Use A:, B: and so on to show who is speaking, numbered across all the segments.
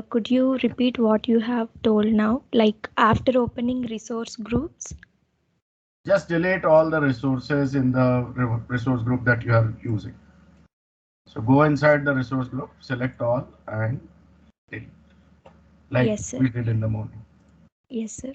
A: Could you repeat what you have told now? Like after opening resource groups?
B: Just delete all the resources in the resource group that you are using. So go inside the resource group, select all and delete, like
A: Yes, sir.
B: we did in the morning.
A: Yes, sir.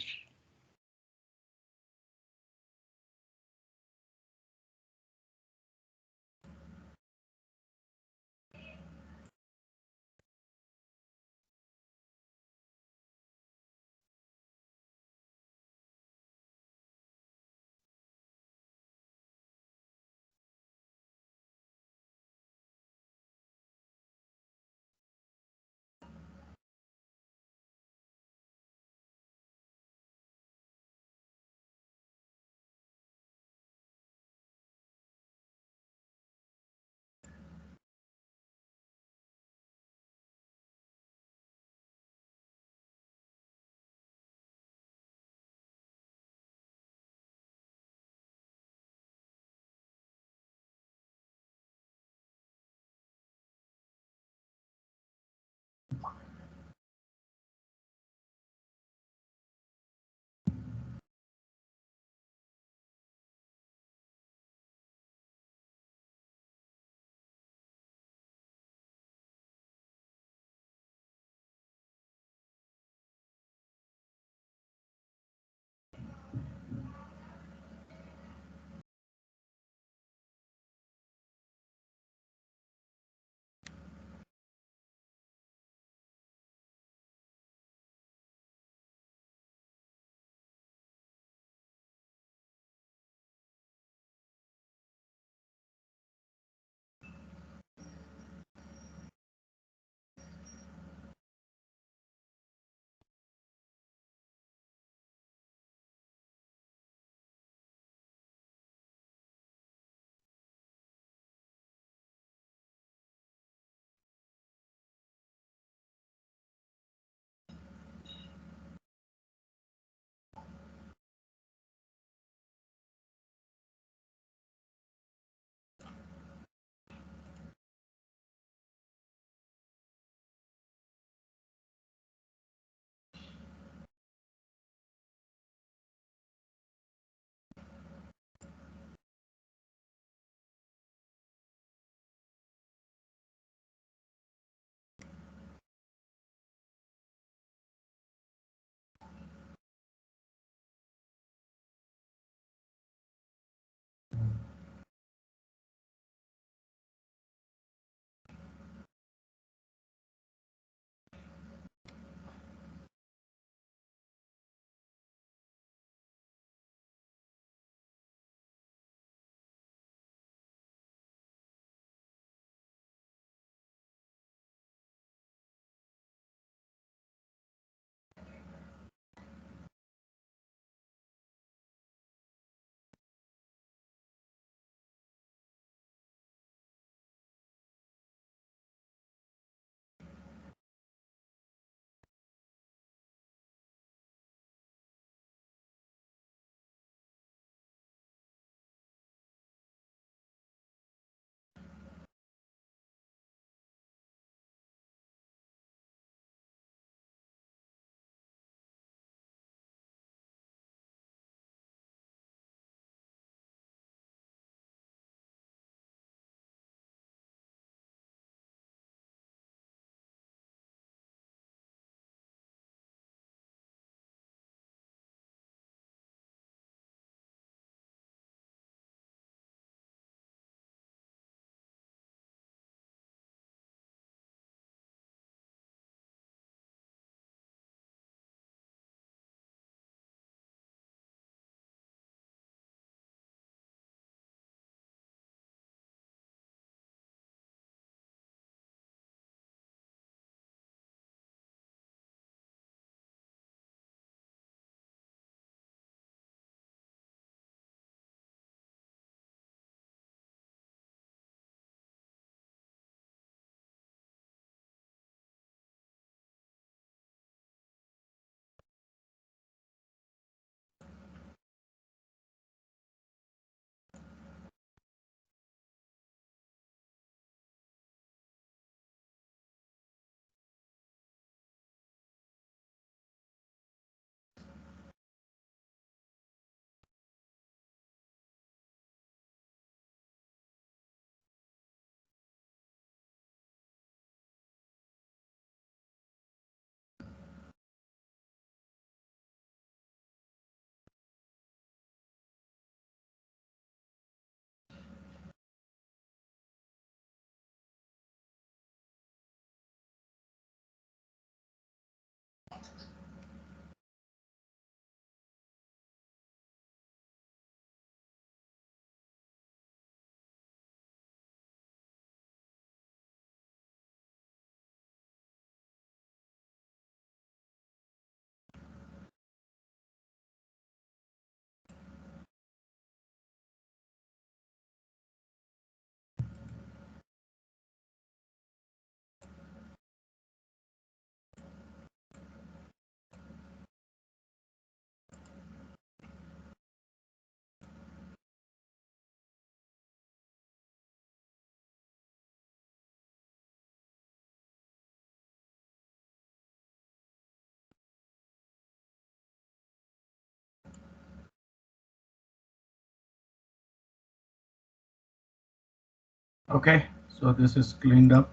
B: Okay, so this is cleaned up.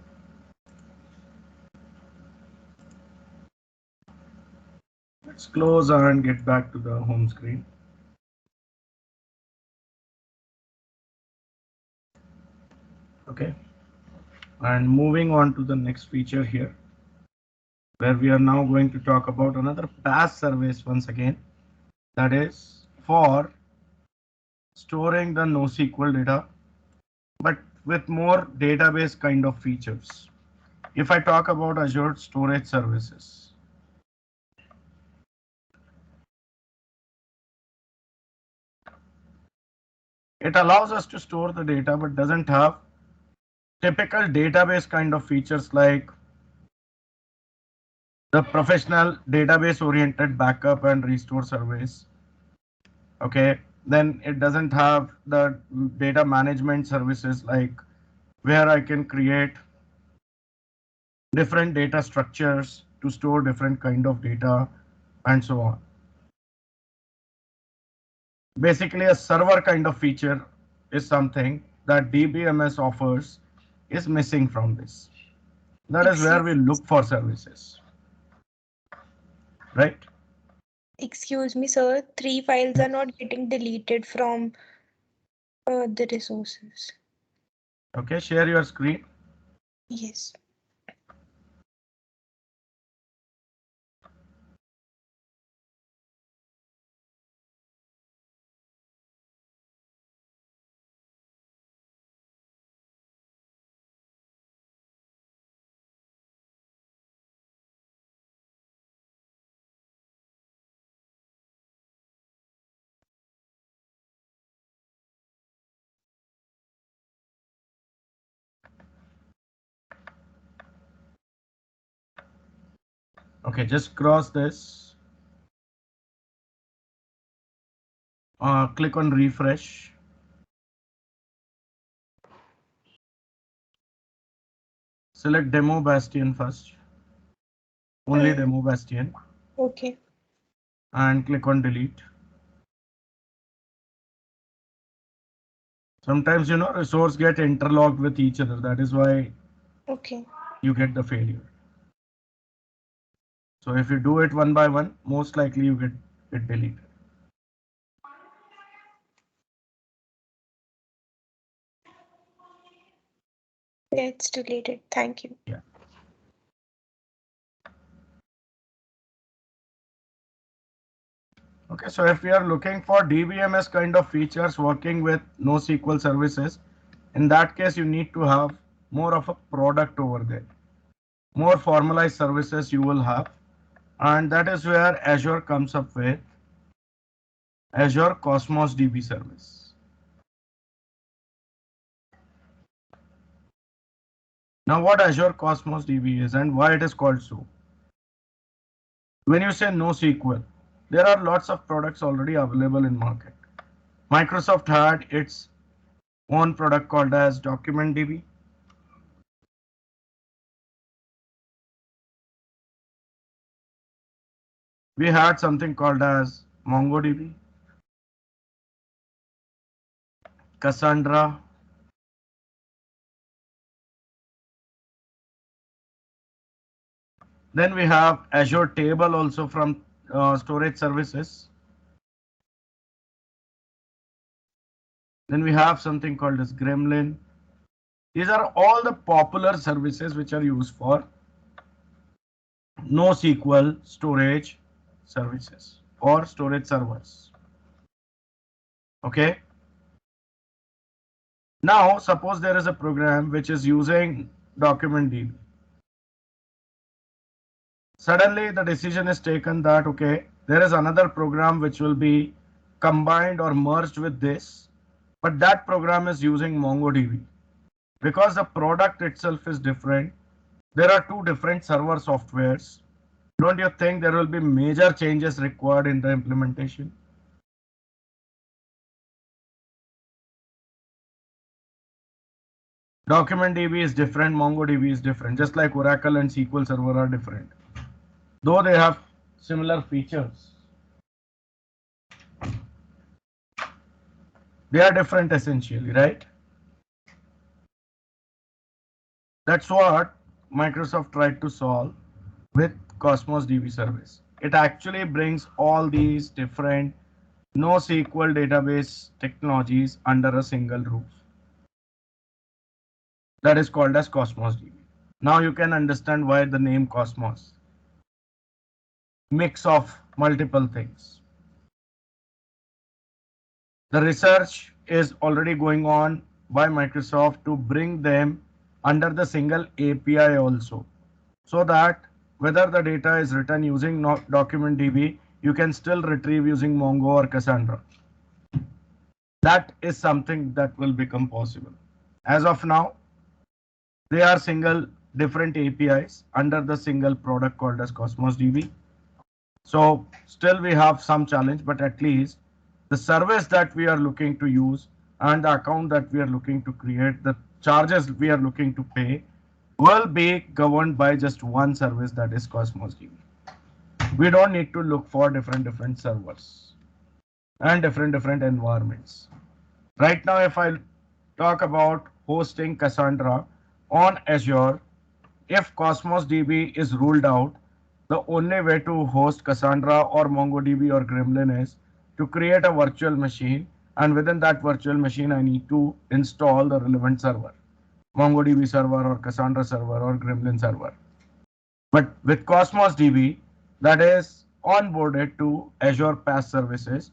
B: Let's close and get back to the home screen. Okay, and moving on to the next feature here, where we are now going to talk about another PaaS service once again, that is for storing the NoSQL data, but with more database kind of features. If I talk about Azure Storage Services, it allows us to store the data but doesn't have typical database kind of features like the professional database oriented backup and restore service. Okay, then it doesn't have the data management services like where I can create different data structures to store different kind of data and so on. Basically, a server kind of feature is something that DBMS offers is missing from this. That is where we look for services, right?
C: Excuse me, sir. 3 files are not getting deleted from the resources.
B: Okay, share your screen.
C: Yes.
B: Okay, just cross this. Click on refresh. Select demo bastion first. Only
C: Uh,
B: demo bastion.
C: okay.
B: And click on delete. Sometimes resource get interlocked with each other. That is why
C: Okay.
B: you get the failure. So if you do it one by one, most likely you get it deleted.
C: Yeah, it's deleted. Thank you.
B: Yeah. Okay, so if we are looking for DBMS kind of features working with NoSQL services, in that case you need to have more of a product over there. More formalized services you will have, and that is where Azure comes up with Azure Cosmos DB service. Now what Azure Cosmos DB is and why it is called so. When you say NoSQL, there are lots of products already available in market. Microsoft had its own product called as Document DB. We had something called as MongoDB, Cassandra. Then we have Azure Table also from storage services. Then we have something called as Gremlin. These are all the popular services which are used for NoSQL storage services or storage servers. Okay. Now, suppose there is a program which is using document DB. Suddenly, the decision is taken that, okay, there is another program which will be combined or merged with this, but that program is using MongoDB. Because the product itself is different, there are two different server softwares. Don't you think there will be major changes required in the implementation? Document DB is different, MongoDB is different, just like Oracle and SQL Server are different. Though they have similar features, they are different essentially, right? That's what Microsoft tried to solve with Cosmos DB service. It actually brings all these different NoSQL database technologies under a single roof. That is called as Cosmos DB. Now you can understand why the name Cosmos. Mix of multiple things. The research is already going on by Microsoft to bring them under the single API also, so that whether the data is written using document DB, you can still retrieve using Mongo or Cassandra. That is something that will become possible. As of now, they are single different APIs under the single product called as Cosmos DB. So still we have some challenge, but at least the service that we are looking to use and the account that we are looking to create, the charges we are looking to pay will be governed by just one service, that is Cosmos DB. We don't need to look for different servers and different environments. Right now, if I talk about hosting Cassandra on Azure, if Cosmos DB is ruled out, the only way to host Cassandra or MongoDB or Gremlin is to create a virtual machine, and within that virtual machine I need to install the relevant server, MongoDB server or Cassandra server or Gremlin server. But with Cosmos DB, that is onboarded to Azure PaaS services,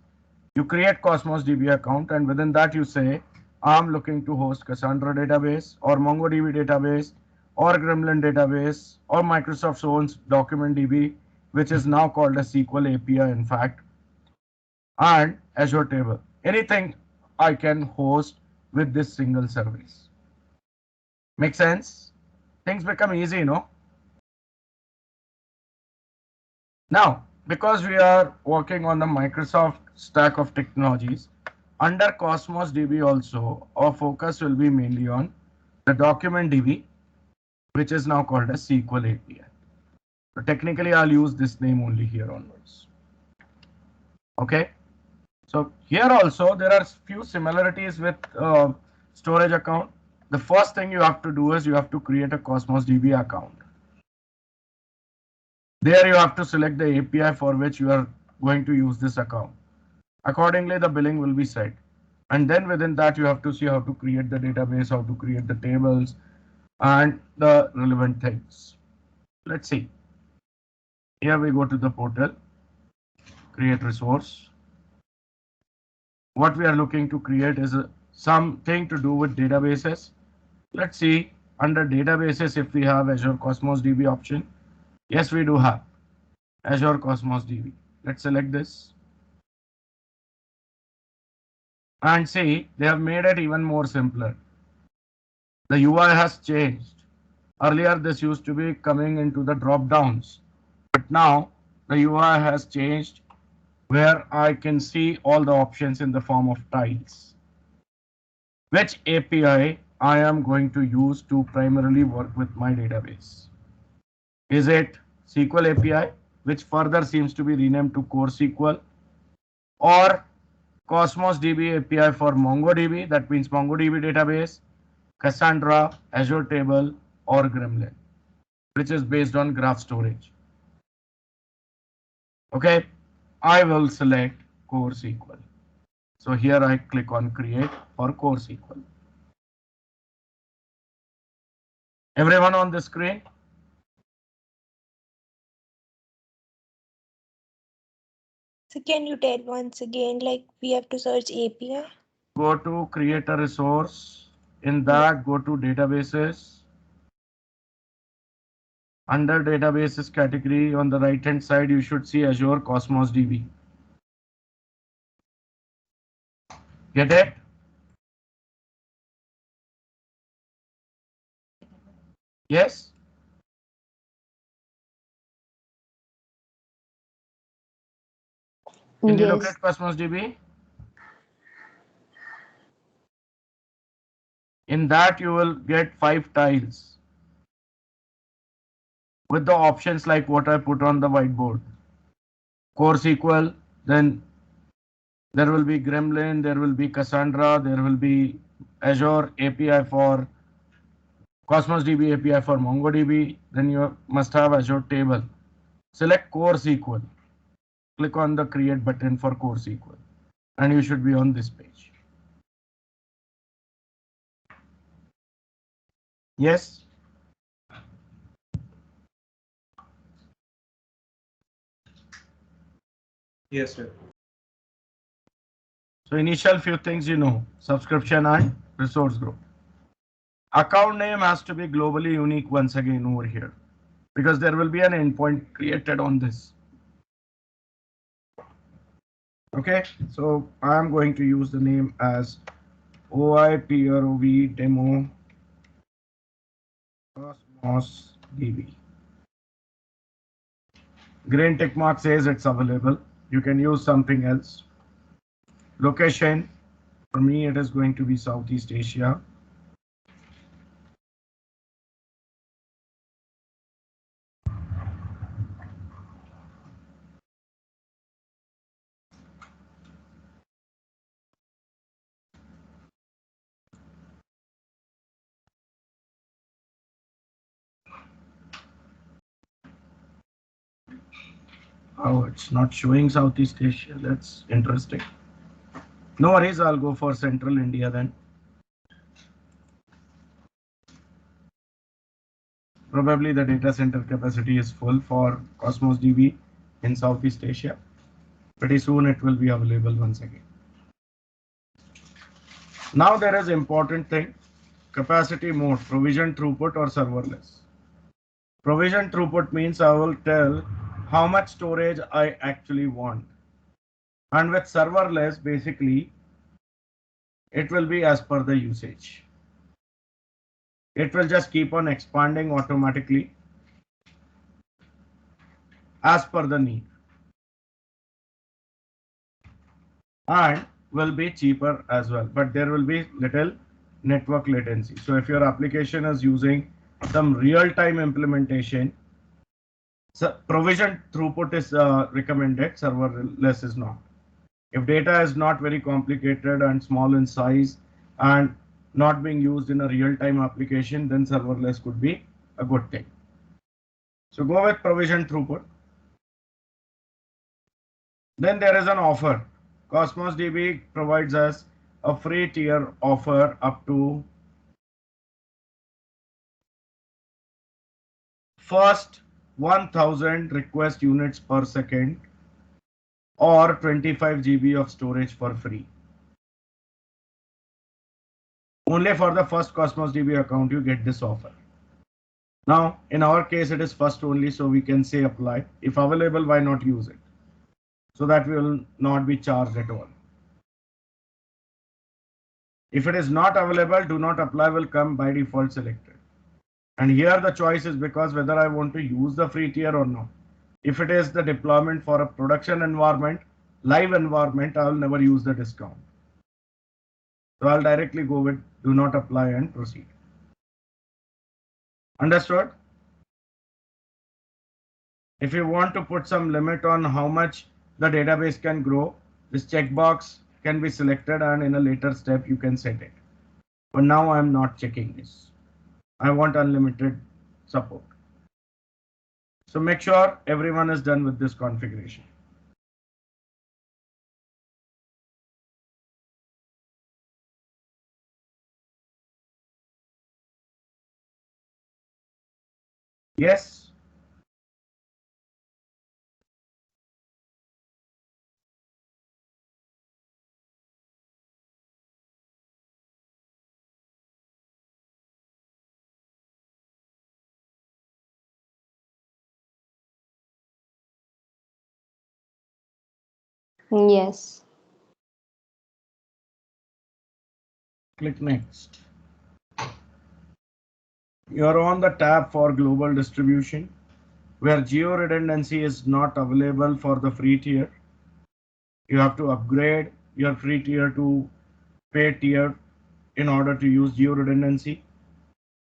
B: you create Cosmos DB account, and within that you say, I'm looking to host Cassandra database or MongoDB database or Gremlin database or Microsoft's own document DB, which is now called a SQL API in fact, and Azure table. Anything I can host with this single service. Make sense? Things become easy, you know. Now, because we are working on the Microsoft stack of technologies, under Cosmos DB also, our focus will be mainly on the document DB, which is now called as SQL API. So technically, I'll use this name only here onwards. Okay. So here also, there are few similarities with storage account. The first thing you have to do is you have to create a Cosmos DB account. There you have to select the API for which you are going to use this account. Accordingly, the billing will be set. And then within that, you have to see how to create the database, how to create the tables, and the relevant things. Let's see. Here we go to the portal, create resource. What we are looking to create is something to do with databases. Let's see under databases if we have Azure Cosmos DB option. Yes, we do have Azure Cosmos DB. Let's select this. And see, they have made it even more simpler. The UI has changed. Earlier, this used to be coming into the drop downs, but now the UI has changed where I can see all the options in the form of tiles. Which API I am going to use to primarily work with my database? Is it SQL API, which further seems to be renamed to Core SQL, or Cosmos DB API for MongoDB, that means MongoDB database, Cassandra, Azure Table, or Gremlin, which is based on graph storage. Okay, I will select Core SQL. So here I click on Create for Core SQL. Everyone on the screen?
C: So can you tell once again, like we have to search API?
B: Go to create a resource. In that, go to databases. Under databases category on the right hand side, you should see Azure Cosmos DB. Get it? Yes? Can you look
C: Yes.
B: at Cosmos DB? In that, you will get 5 tiles with the options like what I put on the whiteboard. Core SQL, then there will be Gremlin, there will be Cassandra, there will be Azure API for Cosmos DB API for MongoDB. Then you must have Azure Table. Select Core SQL. Click on the Create button for Core SQL, and you should be on this page. Yes.
D: Yes, sir.
B: So initial few things you know: subscription and resource group. Account name has to be globally unique once again over here, because there will be an endpoint created on this. Okay, so I'm going to use the name as OIPROV demo Cosmos DB. Green tick mark says it's available. You can use something else. Location, for me it is going to be Southeast Asia. Oh, it's not showing Southeast Asia. That's interesting. No worries, I'll go for Central India then. Probably the data center capacity is full for Cosmos DB in Southeast Asia. Pretty soon it will be available once again. Now there is important thing: capacity mode, provision throughput or serverless. Provision throughput means I will tell how much storage I actually want. And with serverless, basically, it will be as per the usage. It will just keep on expanding automatically as per the need, and will be cheaper as well, but there will be little network latency. So if your application is using some real-time implementation, so provision throughput is recommended, serverless is not. If data is not very complicated and small in size and not being used in a real-time application, then serverless could be a good thing. So go with provision throughput. Then there is an offer. Cosmos DB provides us a free tier offer up to first 1000 request units per second or 25 GB of storage for free. Only for the first Cosmos DB account you get this offer. Now, in our case, it is first only, so we can say apply. If available, why not use it? So that we will not be charged at all. If it is not available, do not apply will come by default selected. And here the choice is because whether I want to use the free tier or not. If it is the deployment for a production environment, live environment, I will never use the discount. So I'll directly go with do not apply and proceed. Understood? If you want to put some limit on how much the database can grow, this checkbox can be selected, and in a later step you can set it. But now I am not checking this. I want unlimited support. So make sure everyone is done with this configuration. Yes.
E: Yes.
B: Click next. You are on the tab for global distribution, where geo redundancy is not available for the free tier. You have to upgrade your free tier to paid tier in order to use geo redundancy.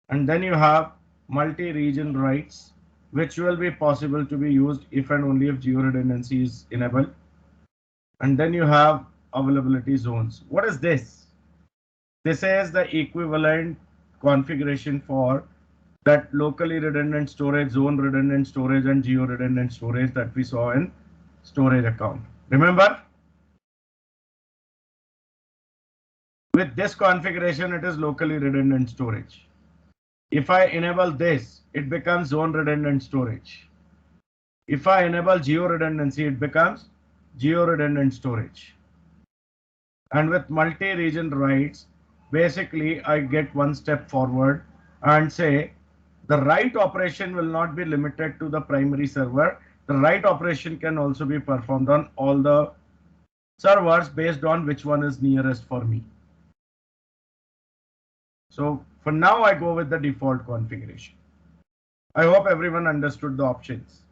B: And then you have multi-region rights, which will be possible to be used if and only if geo redundancy is enabled. And then you have availability zones. What is this? This is the equivalent configuration for that locally redundant storage, zone redundant storage, and geo redundant storage that we saw in storage account. Remember? With this configuration, it is locally redundant storage. If I enable this, it becomes zone redundant storage. If I enable geo redundancy, it becomes geo redundant storage. And with multi-region writes, basically I get one step forward and say the write operation will not be limited to the primary server. The write operation can also be performed on all the servers based on which one is nearest for me. So for now, I go with the default configuration. I hope everyone understood the options.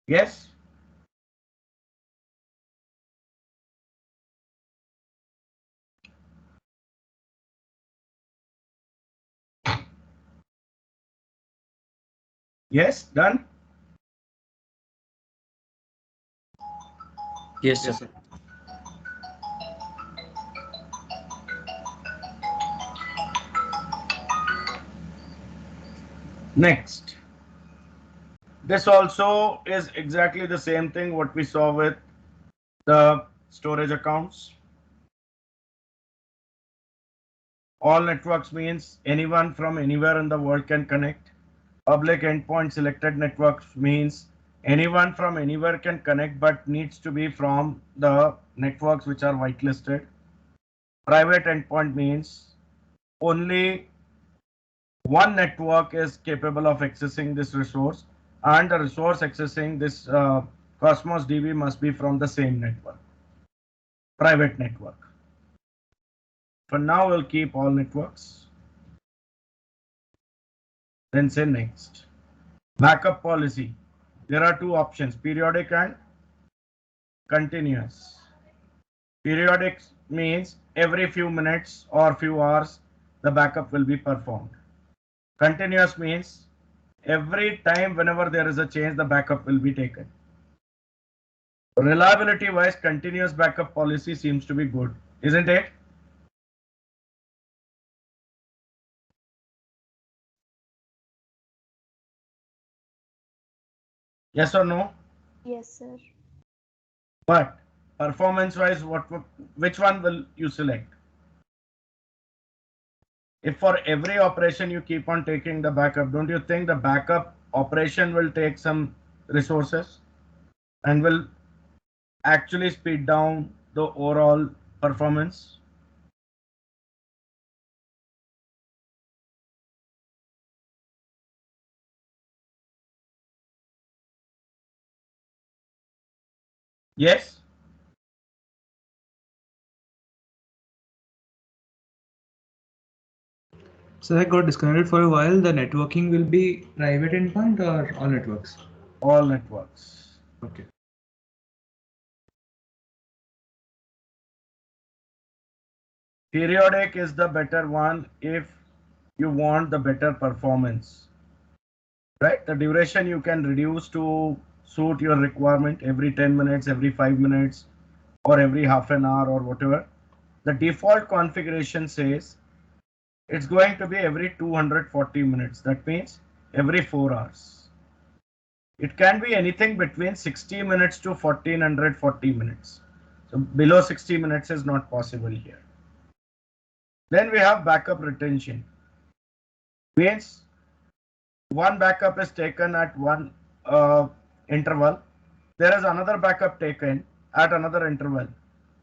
B: Yes? Yes, done?
D: Yes, sir.
B: Next. This also is exactly the same thing what we saw with the storage accounts. All networks means anyone from anywhere in the world can connect. Public endpoint selected networks means anyone from anywhere can connect but needs to be from the networks which are whitelisted. Private endpoint means only one network is capable of accessing this resource, and the resource accessing this Cosmos DB must be from the same network. Private network. For now, we'll keep all networks. Then say next. Backup policy. There are two options, periodic and continuous. Periodic means every few minutes or few hours the backup will be performed. Continuous means every time whenever there is a change the backup will be taken. Reliability wise, continuous backup policy seems to be good, isn't it? Yes or no?
A: Yes, sir.
B: But performance wise, which one will you select? If for every operation you keep on taking the backup, don't you think the backup operation will take some resources and will actually speed down the overall performance? Yes?
D: So I got disconnected for a while. The networking will be private endpoint or all networks?
B: All networks.
D: Okay.
B: Periodic is the better one if you want the better performance. Right? The duration you can reduce to suit your requirement every 10 minutes, every 5 minutes, or every half an hour or whatever. The default configuration says it's going to be every 240 minutes. That means every 4 hours. It can be anything between 60 minutes to 1440 minutes. So below 60 minutes is not possible here. Then we have backup retention. Means one backup is taken at one interval. There is another backup taken at another interval.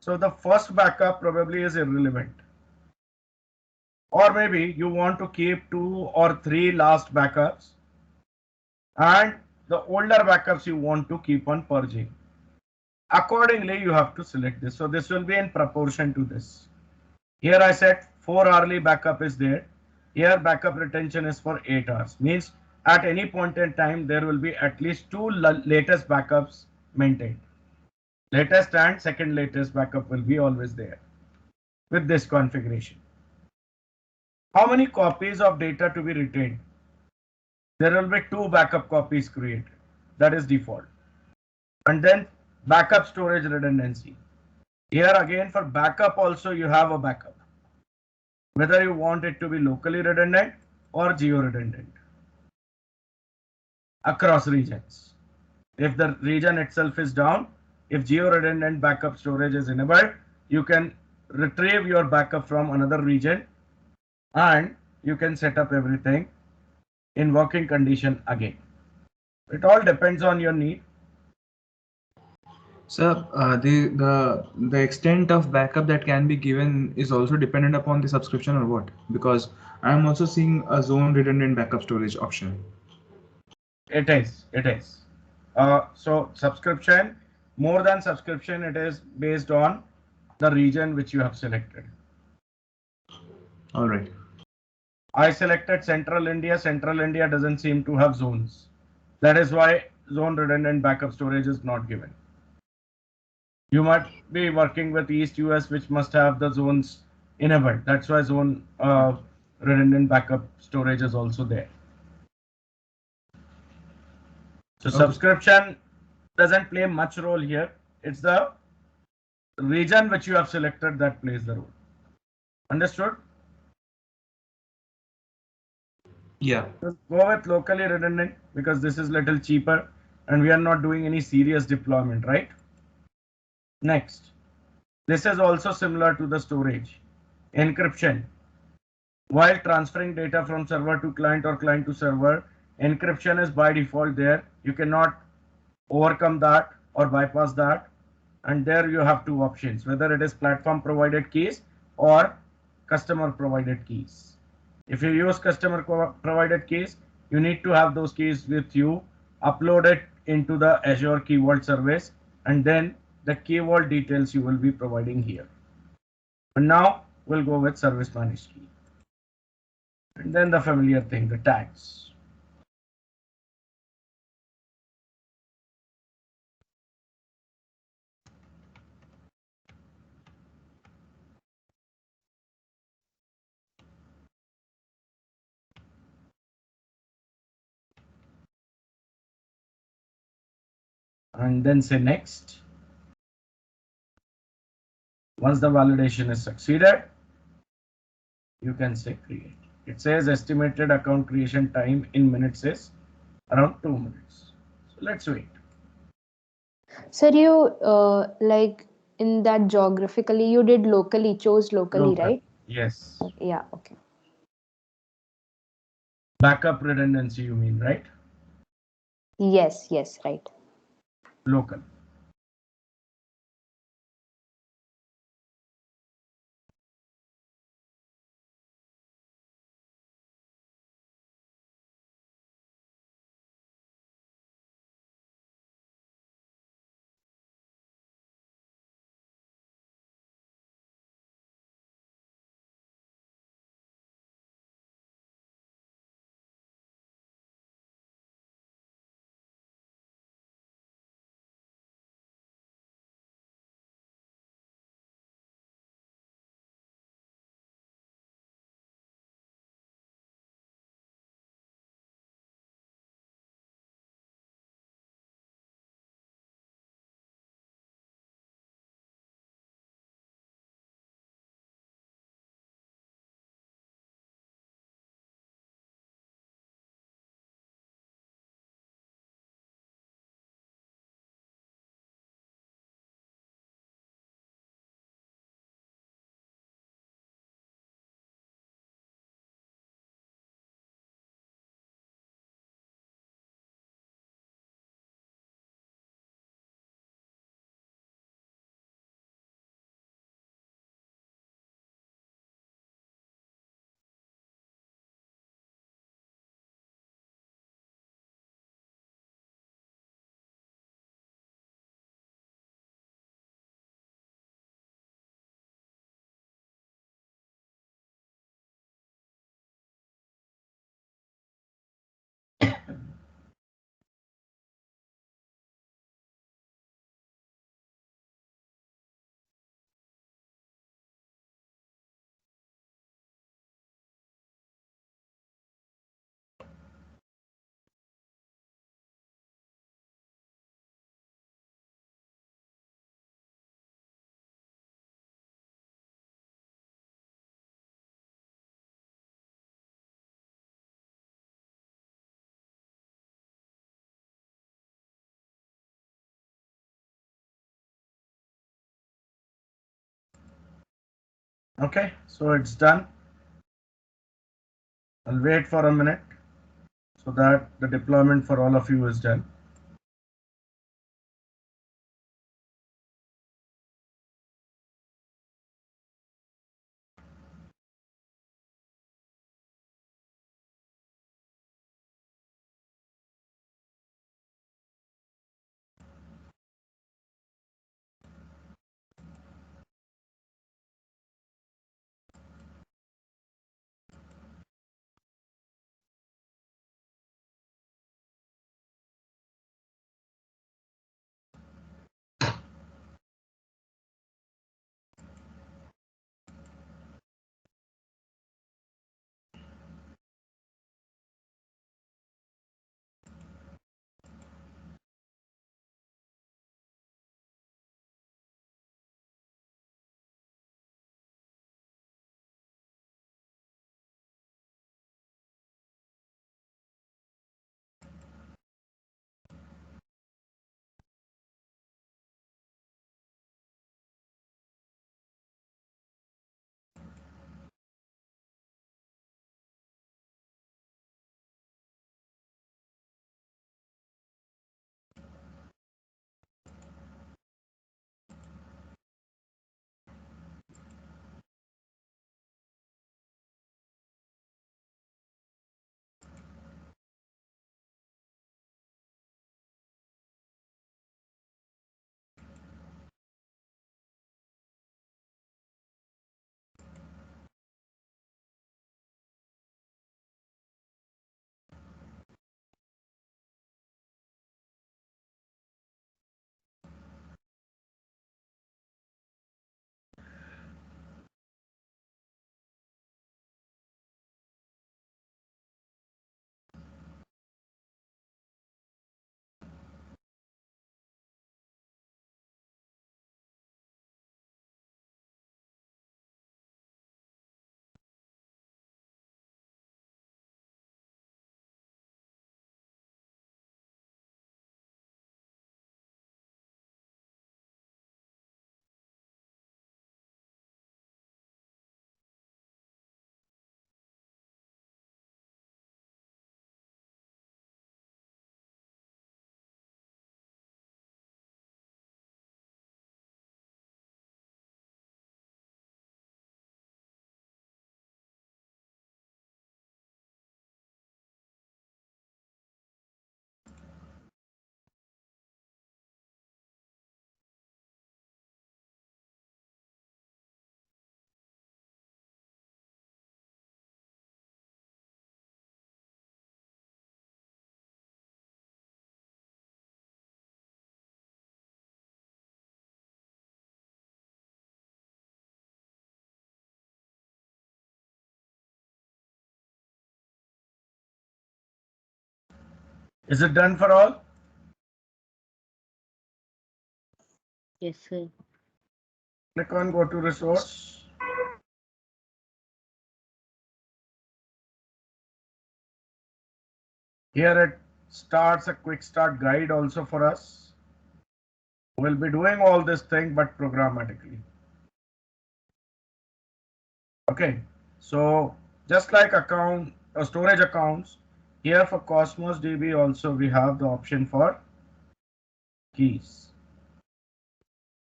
B: So the first backup probably is irrelevant. Or maybe you want to keep 2 or 3 last backups, and the older backups you want to keep on purging. Accordingly, you have to select this. So this will be in proportion to this. Here I said 4 hourly backup is there. Here backup retention is for 8 hours. Means at any point in time there will be at least 2 latest backups maintained. Latest and second latest backup will be always there with this configuration. How many copies of data to be retained? There will be 2 backup copies created. That is default. And then backup storage redundancy. Here again for backup also you have a backup. Whether you want it to be locally redundant or geo-redundant across regions. If the region itself is down, if geo-redundant backup storage is enabled, you can retrieve your backup from another region and you can set up everything in working condition again. It all depends on your need.
D: So the extent of backup that can be given is also dependent upon the subscription or what? Because I'm also seeing a zone redundant backup storage option.
B: It is. So subscription, more than subscription, it is based on the region which you have selected.
D: All right.
B: I selected Central India. Central India doesn't seem to have zones. That is why zone redundant backup storage is not given. You might be working with East US, which must have the zones enabled. That's why zone redundant backup storage is also there. So
D: Okay.
B: subscription doesn't play much role here. It's the region which you have selected that plays the role. Understood?
D: Yeah.
B: Just go with locally redundant because this is little cheaper and we are not doing any serious deployment, right? Next, this is also similar to the storage. Encryption. While transferring data from server to client or client to server, encryption is by default there. You cannot overcome that or bypass that. And there you have two options, whether it is platform provided keys or customer provided keys. If you use customer provided keys, you need to have those keys with you, upload it into the Azure Key Vault service, and then the key vault details you will be providing here. And now we'll go with service managed key. And then the familiar thing, the tags. And then say next. Once the validation is succeeded, you can say create. It says estimated account creation time in minutes is around 2 minutes. So let's wait.
E: Sir, you like in that geographically you did locally, chose locally,
B: Local.
E: right?
B: Yes.
E: Yeah, okay.
B: Backup redundancy, you mean, right?
E: Yes, right.
B: Local. Okay, so it's done. I'll wait for a minute so that the deployment for all of you is done. Is it done for all?
F: Yes, sir.
B: Click on go to resource. Here it starts a quick start guide also for us. We'll be doing all this thing but programmatically. Okay, so just like storage accounts, here for Cosmos DB also we have the option for keys.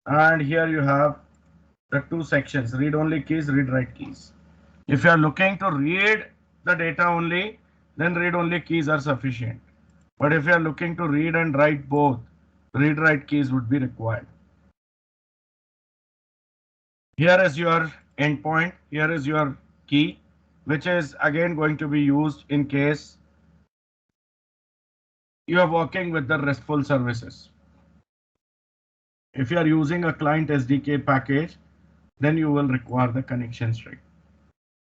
B: And here you have the two sections, read only keys, read write keys. If you are looking to read the data only, then read only keys are sufficient. But if you are looking to read and write both, read write keys would be required. Here is your endpoint, here is your key, which is again going to be used in case you are working with the RESTful services. If you are using a client SDK package, then you will require the connection string.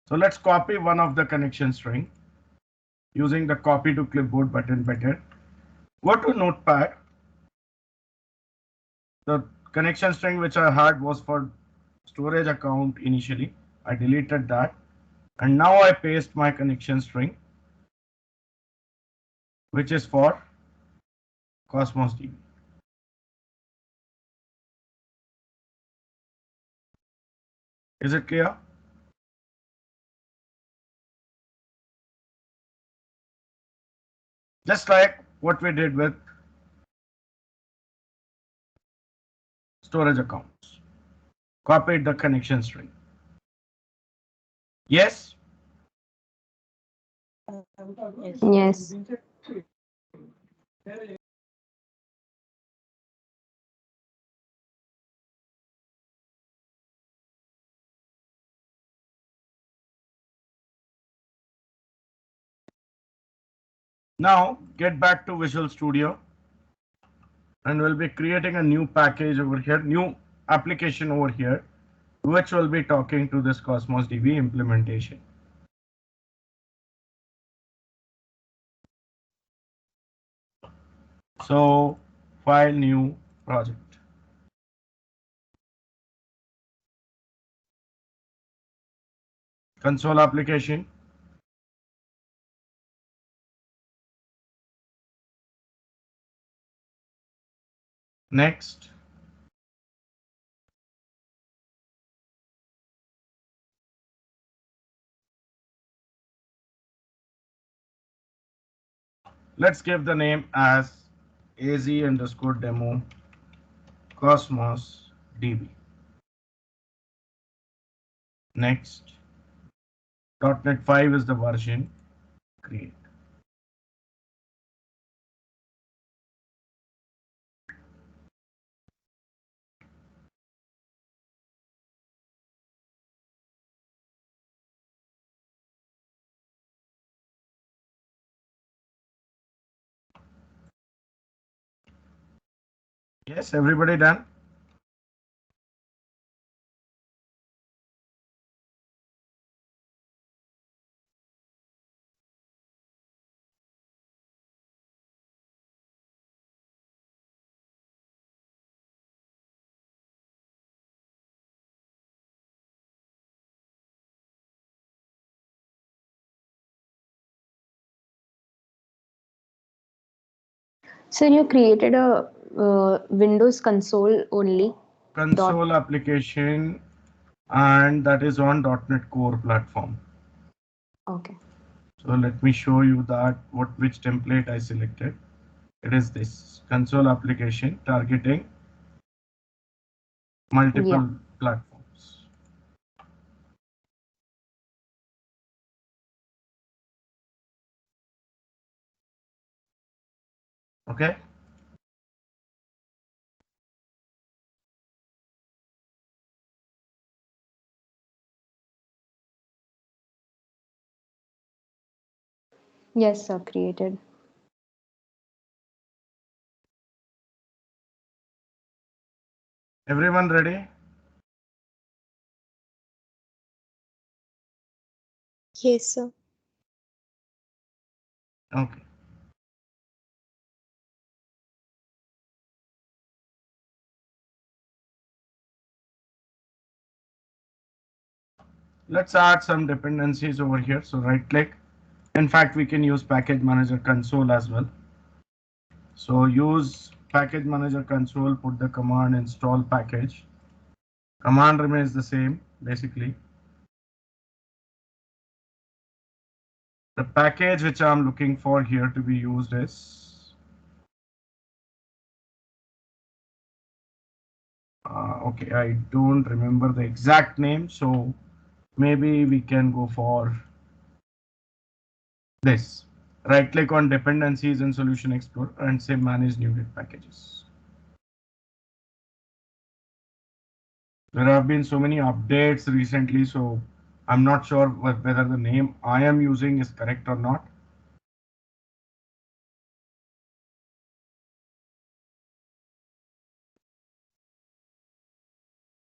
B: So let's copy one of the connection string using the copy to clipboard button method. Go to Notepad. The connection string which I had was for storage account initially. I deleted that. And now I paste my connection string, which is for Cosmos DB. Is it clear? Just like what we did with storage accounts. Copied the connection string. Yes?
F: Yes.
E: Yes.
B: Now get back to Visual Studio and we'll be creating a new package over here, new application over here, which will be talking to this Cosmos DB implementation. So file new project. Console application. Next. Let's give the name as az underscore demo Cosmos DB. Next. .NET 5 is the version. Create. Yes, everybody done?
E: So you created a Windows console only.
B: Console application, and that is on .NET Core platform.
E: Okay.
B: So let me show you that which template I selected. It is this console application targeting multiple
E: Yeah.
B: platforms. Okay.
E: Yes, sir. Created.
B: Everyone ready?
C: Yes, sir.
B: Okay. Let's add some dependencies over here. So right click. In fact, we can use package manager console as well. So use package manager console, put the command install package. Command remains the same basically. The package which I'm looking for here to be used is okay, I don't remember the exact name, so maybe we can go for this. Right click on dependencies in Solution Explorer and say manage NuGet packages. There have been so many updates recently, so I'm not sure whether the name I am using is correct or not.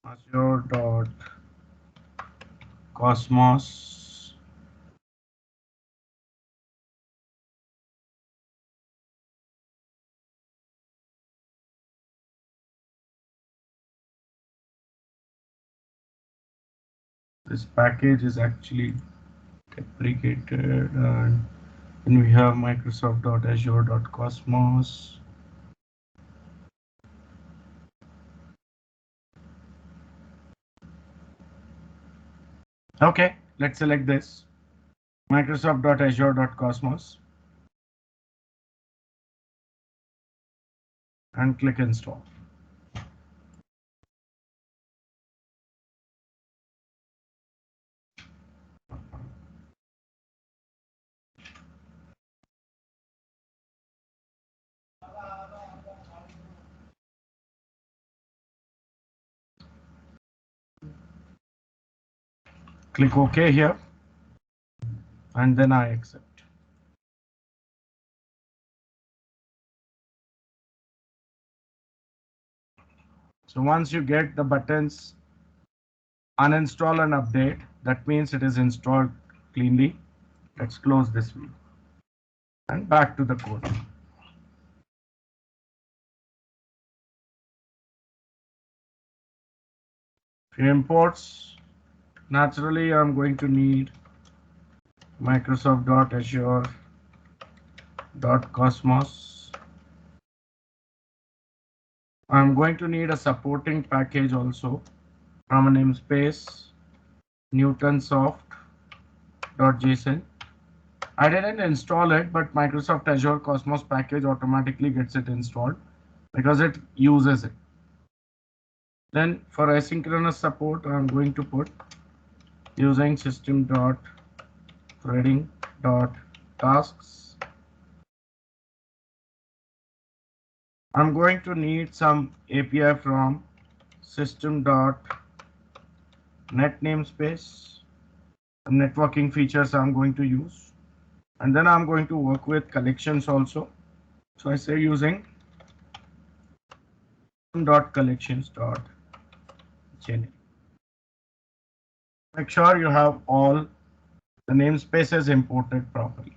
B: Azure.cosmos. This package is actually deprecated, and then we have Microsoft.azure.cosmos. Okay, let's select this Microsoft.azure.cosmos. and click install. Click OK here and then I accept. So once you get the buttons uninstall and update, that means it is installed cleanly. Let's close this view and back to the code. For imports, naturally I'm going to need Microsoft.Azure.Cosmos. I'm going to need a supporting package also from a namespace newtonsoft.json. I didn't install it, but Microsoft Azure Cosmos package automatically gets it installed because it uses it. Then for asynchronous support, I'm going to put using system.threading.tasks. I'm going to need some API from system.net namespace. Some networking features I'm going to use. And then I'm going to work with collections also. So I say using .collections.generic. Make sure you have all the namespaces imported properly.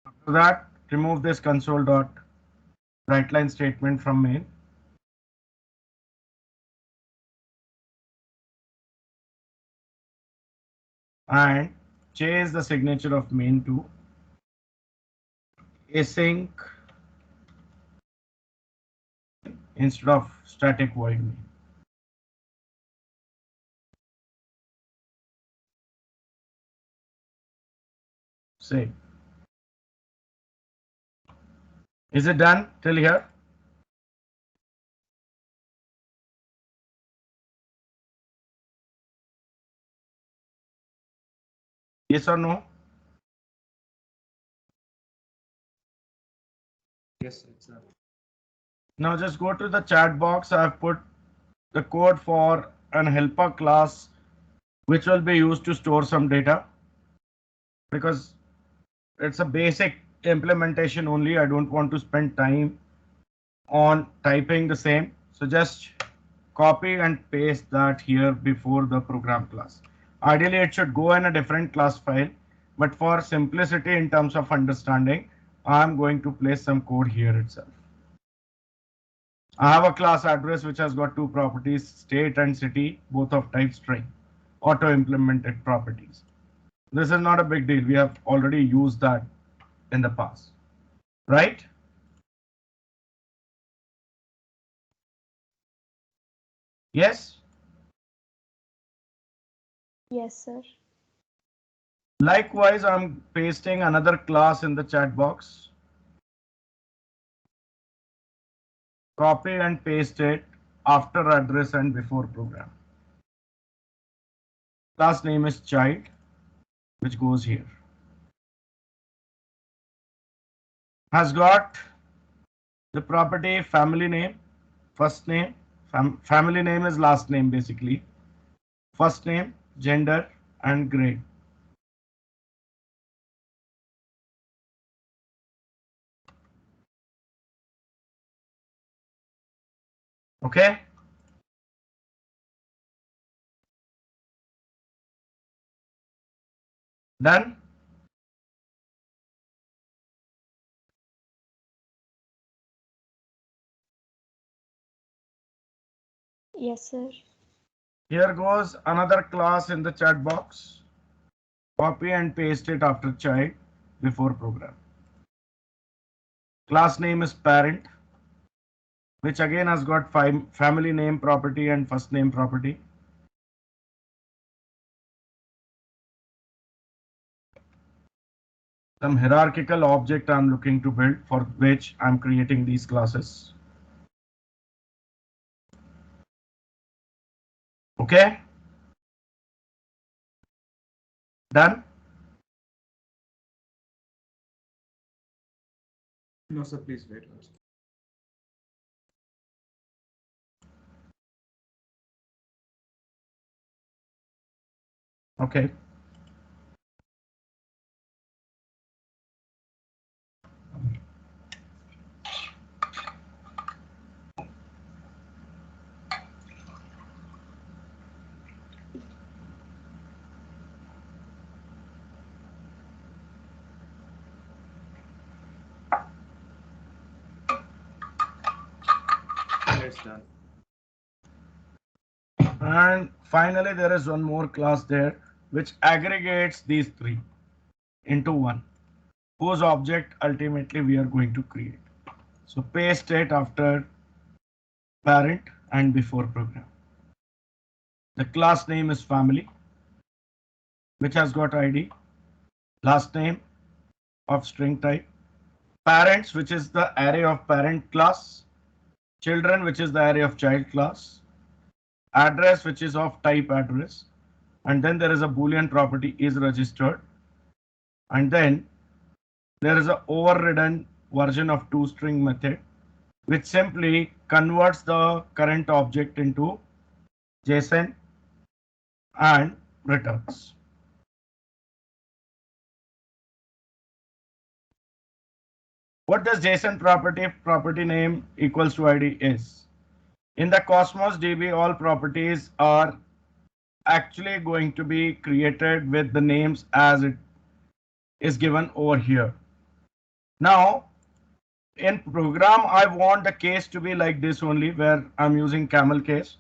B: After that, remove this console.writeLine statement from main. And change the signature of main to async instead of static void main. Save. Is it done till here? Yes or no?
D: Yes, it's
B: Now just go to the chat box. I've put the code for an helper class which will be used to store some data because it's a basic implementation only. I don't want to spend time on typing the same. So just copy and paste that here before the program class. Ideally, it should go in a different class file, but for simplicity in terms of understanding, I'm going to place some code here itself. I have a class address which has got two properties, state and city, both of type string, auto implemented properties. This is not a big deal. We have already used that in the past, right? Yes.
E: Yes, sir.
B: Likewise, I'm pasting another class in the chat box. Copy and paste it after address and before program. Class name is child, which goes here. Has got the property family name, first name, family name is last name basically, first name, gender, and grade. Okay. Done.
E: Yes, sir.
B: Here goes another class in the chat box. Copy and paste it after child before program. Class name is parent, which again has got family name property and first name property. Some hierarchical object I'm looking to build, for which I'm creating these classes. Okay? Done?
D: No, sir, please wait.
B: Okay.
D: It's done.
B: And finally, there is one more class there which aggregates these three into one, whose object ultimately we are going to create. So paste it after parent and before program. The class name is family, which has got ID, last name of string type, parents, which is the array of parent class, children, which is the array of child class, address, which is of type address, and then there is a boolean property is registered, and then there is a overridden version of toString method, which simply converts the current object into JSON and returns. What does JSON property name equals to ID is? In the Cosmos DB, all properties are actually going to be created with the names as it is given over here. Now, in program, I want the case to be like this only, where I'm using Pascal case.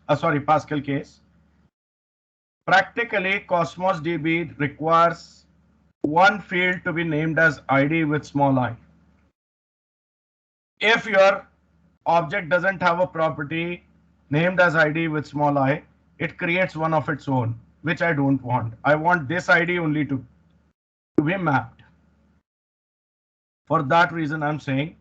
B: Practically, Cosmos DB requires one field to be named as ID with small I. If your object doesn't have a property named as ID with small I, it creates one of its own, which I don't want. I want this ID only to be mapped. For that reason, I'm saying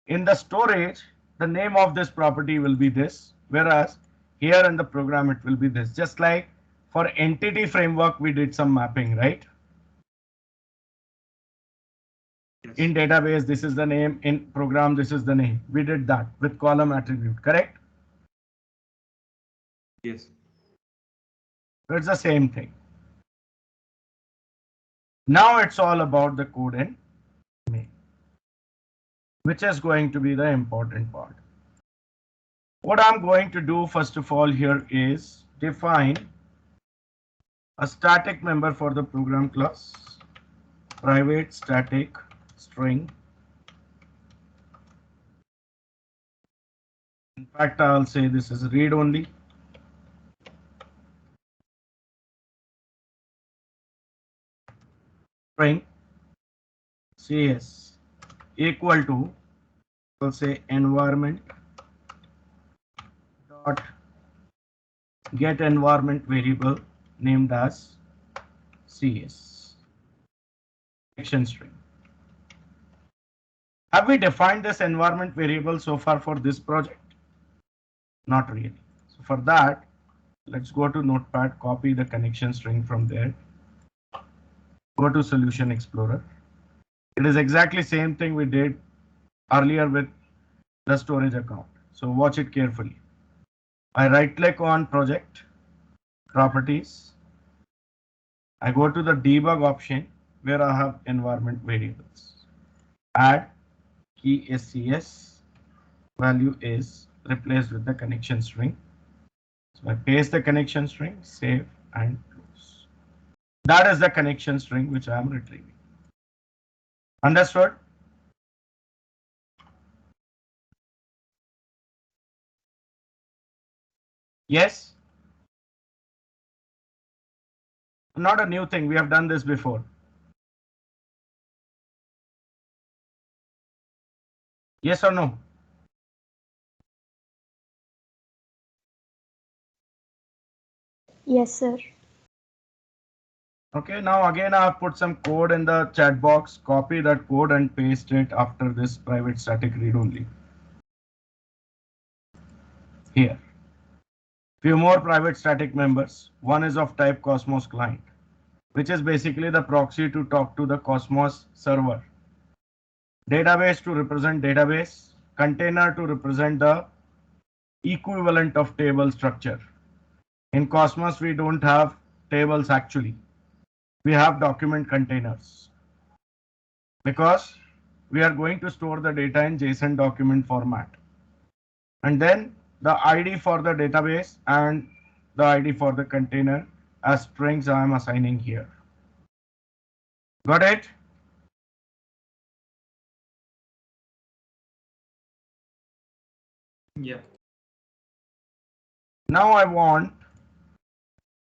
B: in the storage, the name of this property will be this, whereas here in the program, it will be this. Just like for entity framework, we did some mapping, right?
D: Yes.
B: In database, this is the name. In program, this is the name. We did that with column attribute, correct?
D: Yes.
B: So it's the same thing. Now it's all about the code in main, which is going to be the important part. What I'm going to do first of all here is define a static member for the program class, private static string. In fact, I'll say this is read only. String CS equal to, I'll say environment dot get environment variable named as CS connection string. Have we defined this environment variable so far for this project? Not really. So for that, let's go to Notepad, copy the connection string from there. Go to Solution Explorer. It is exactly same thing we did earlier with the storage account. So watch it carefully. I right click on project, properties. I go to the debug option where I have environment variables. Add key SCS value is replaced with the connection string. So I paste the connection string, save and close. That is the connection string which I am retrieving. Understood? Yes? Not a new thing. We have done this before. Yes or no?
A: Yes, sir.
B: Okay, now again I have put some code in the chat box. Copy that code and paste it after this private static read only. Here. Few more private static members. One is of type Cosmos client, which is basically the proxy to talk to the Cosmos server. Database to represent database. Container to represent the equivalent of table structure. In Cosmos, we don't have tables actually. We have document containers because we are going to store the data in JSON document format. And then the ID for the database and the ID for the container as strings I am assigning here. Got it?
D: Yeah.
B: Now I want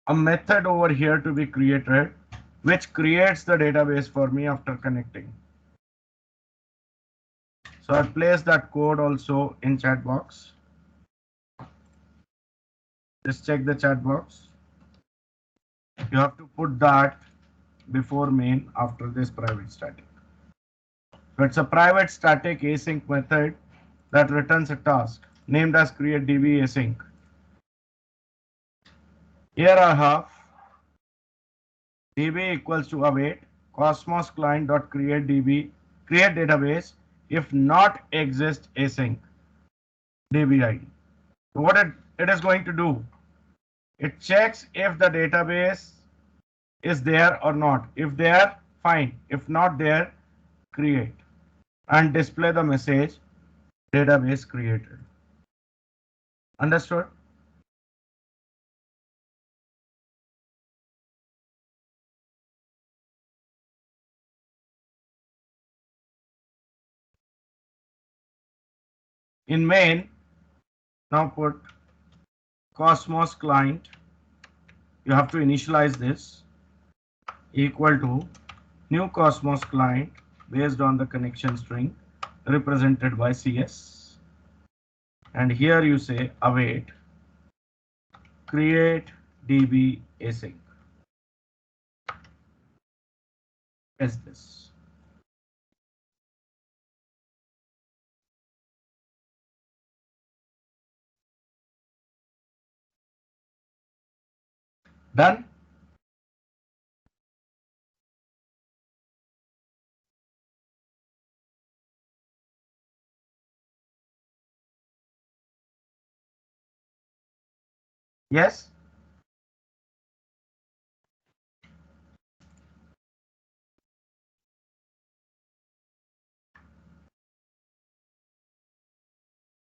B: a method over here to be created which creates the database for me after connecting. So I place that code also in chat box. Just check the chat box. You have to put that before main after this private static. So it's a private static async method that returns a task named as create db async. Here I have db equals to await cosmos client dot create db create database if not exist async db id. So what it is going to do, it checks if the database is there or not. If there, fine. If not there, create and display the message database created. Understood? In main, now put Cosmos client. You have to initialize this equal to new Cosmos client based on the connection string represented by CS. And here you say await create db async. Is this. Done? Yes?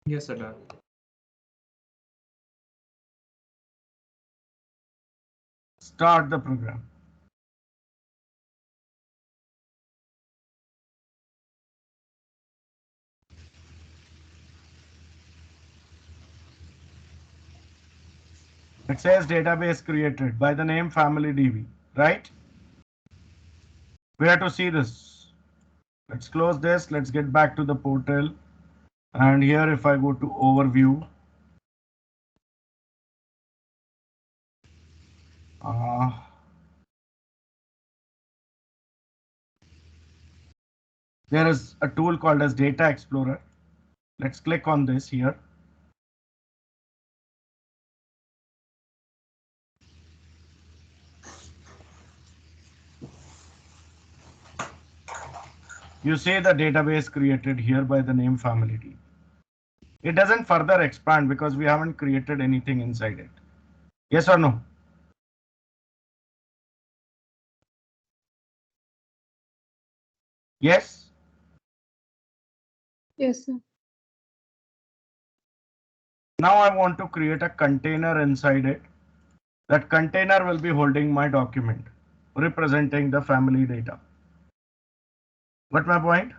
D: Yes, sir.
B: Start the program. It says database created by the name family DB, right? Where to see this? Let's close this. Let's get back to the portal. And here, if I go to overview, uh, there is a tool called as Data Explorer. Let's click on this here. You see the database created here by the name family DB. It doesn't further expand because we haven't created anything inside it. Yes or no? Yes?
E: Yes, sir.
B: Now I want to create a container inside it. That container will be holding my document representing the family data. Got my point?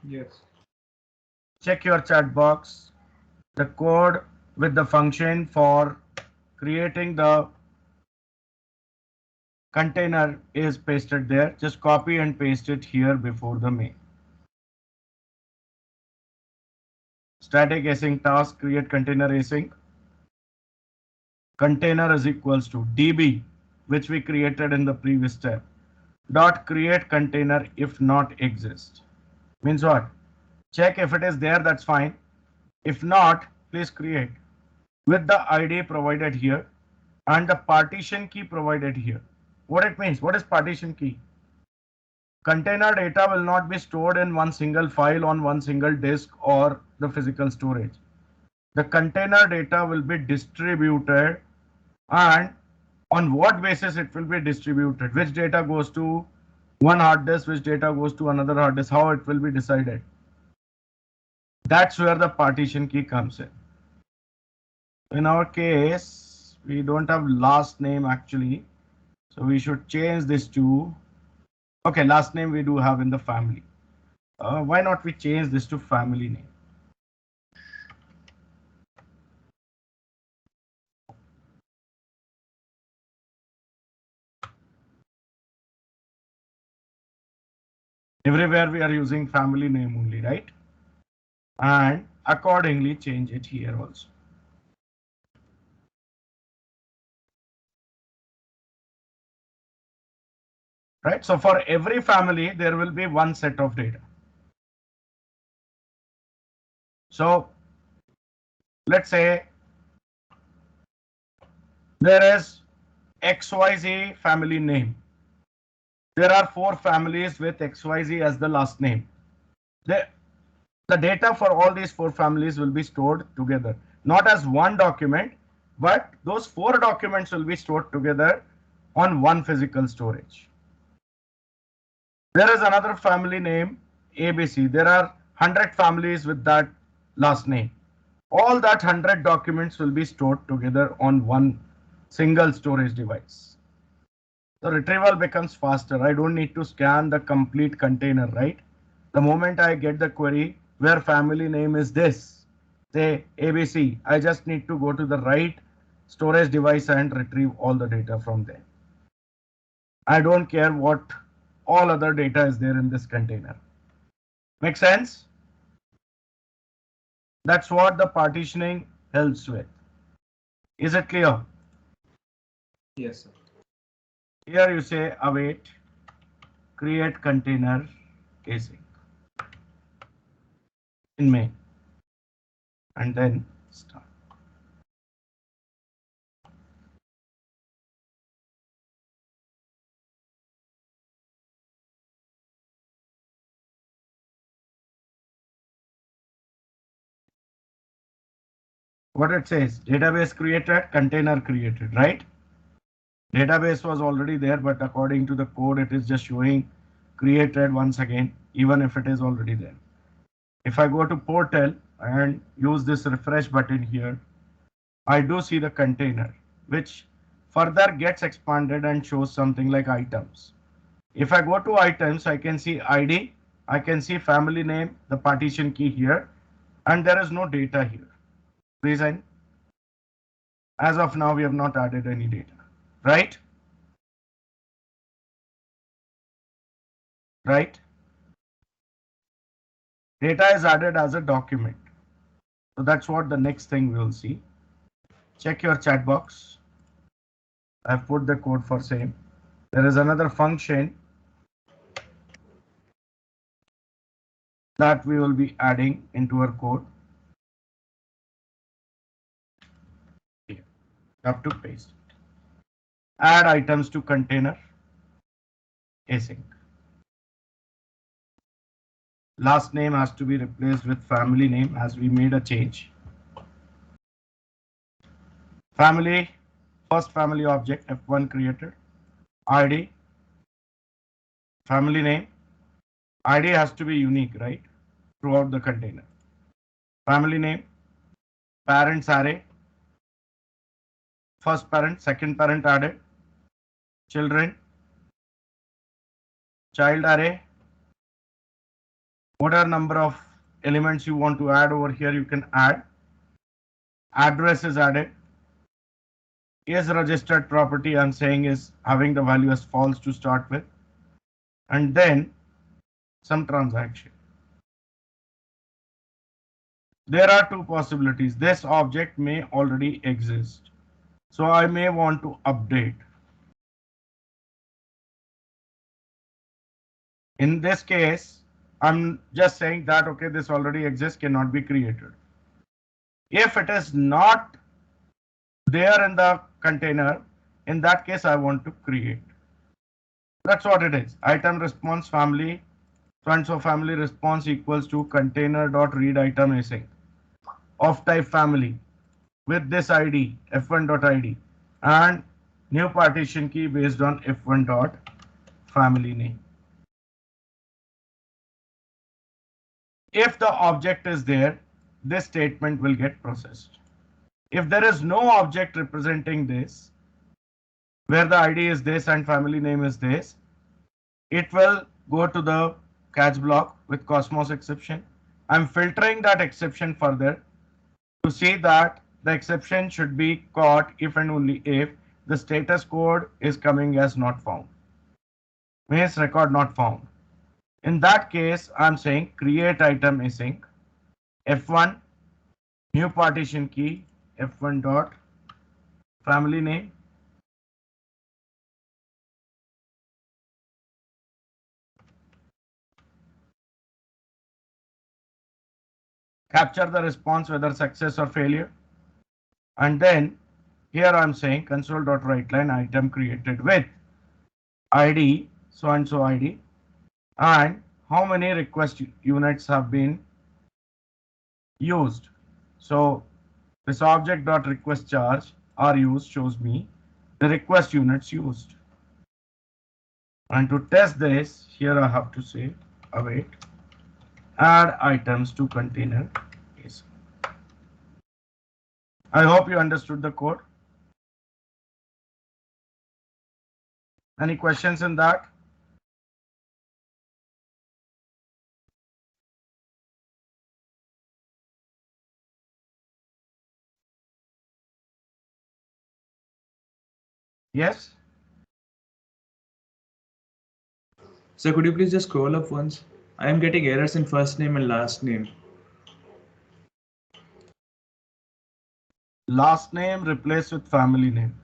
D: Yes.
B: Check your chat box. The code with the function for creating the container is pasted there. Just copy and paste it here before the main. Static async task, create container async. Container is equals to db, which we created in the previous step, dot create container if not exist. Means what? Check if it is there, that's fine. If not, please create with the ID provided here and the partition key provided here. What it means? What is partition key? Container data will not be stored in one single file on one single disk or the physical storage. The container data will be distributed, and on what basis it will be distributed? Which data goes to one hard disk, which data goes to another hard disk, how it will be decided? That's where the partition key comes in. In our case, we don't have last name actually, so we should change this to, okay, last name we do have in the family. Why not we change this to family name? Everywhere we are using family name only, right? And accordingly change it here also. Right? So for every family, there will be one set of data. So let's say there is XYZ family name. There are 4 families with XYZ as the last name. The data for all these 4 families will be stored together, not as one document, but those 4 documents will be stored together on one physical storage. There is another family name ABC. There are 100 families with that last name. All that 100 documents will be stored together on one single storage device. The retrieval becomes faster. I don't need to scan the complete container, right? The moment I get the query where family name is this, say ABC, I just need to go to the right storage device and retrieve all the data from there. I don't care what all other data is there in this container. Make sense? That's what the partitioning helps with. Is it clear?
D: Yes, sir.
B: Here you say await, create container async in main, and then start. What it says, database created, container created, right? Database was already there, but according to the code, it is just showing created once again, even if it is already there. If I go to portal and use this refresh button here, I do see the container, which further gets expanded and shows something like items. If I go to items, I can see ID, I can see family name, the partition key here, and there is no data here. Reason? As of now, we have not added any data, right? Right? Data is added as a document. So that's what the next thing we'll see. Check your chat box. I've put the code for same. There is another function that we will be adding into our code. Here, you have to paste it. Add items to container async. Last name has to be replaced with family name as we made a change. Family, first family object F1 created. ID, family name. ID has to be unique, right? Throughout the container. Family name, parents array, first parent, second parent added, children, child array. Whatever number of elements you want to add over here, you can add. Address is added. is registered property, I'm saying is having the value as false to start with, and then some transaction. There are two possibilities. This object may already exist, so I may want to update. In this case, I'm just saying that, okay, this already exists, cannot be created. If it is not there in the container, in that case, I want to create. That's what it is. Item response family, so family response equals to container.read item async of type family with this ID, f1.id, and new partition key based on f1.family name. If the object is there, this statement will get processed. If there is no object representing this, where the ID is this and family name is this, it will go to the catch block with Cosmos exception. I'm filtering that exception further to see that the exception should be caught if and only if the status code is coming as not found. Means record not found. In that case, I'm saying create item async f1 new partition key f1 dot family name capture the response whether success or failure, and then here I'm saying console.writeLine item created with ID so and so ID and how many request units have been used. So this object.request charge are used shows me the request units used. And to test this, here I have to say await add items to container is. I hope you understood the code. Any questions in that? Yes?
D: So could you please just scroll up once? I am getting errors in first name and last name.
B: Last name replaced with family name.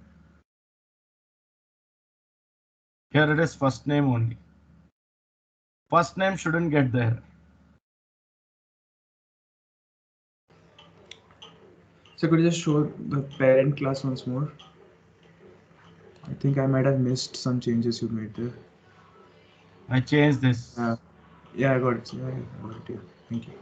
B: Here it is first name only. First name shouldn't get there.
D: So could you just show the parent class once more? I think I might have missed some changes you made there.
B: I changed this.
D: Yeah, I got it. Yeah, I got it. Yeah. Thank you.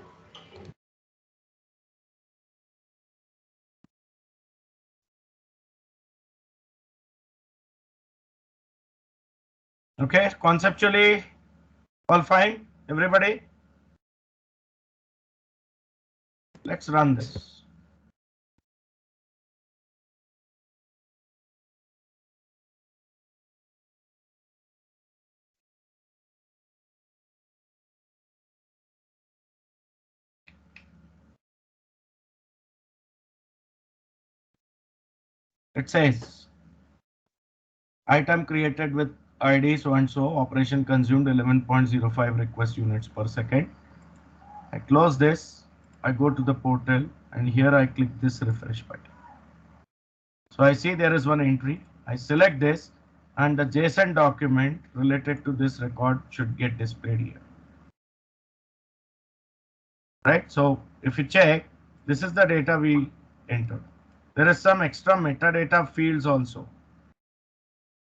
B: Okay, conceptually, all fine, everybody? Let's run this. It says item created with ID so and so, operation consumed 11.05 request units per second. I close this, I go to the portal, and here I click this refresh button. So I see there is one entry. I select this, and the JSON document related to this record should get displayed here. Right? So if you check, this is the data we entered. There is some extra metadata fields also.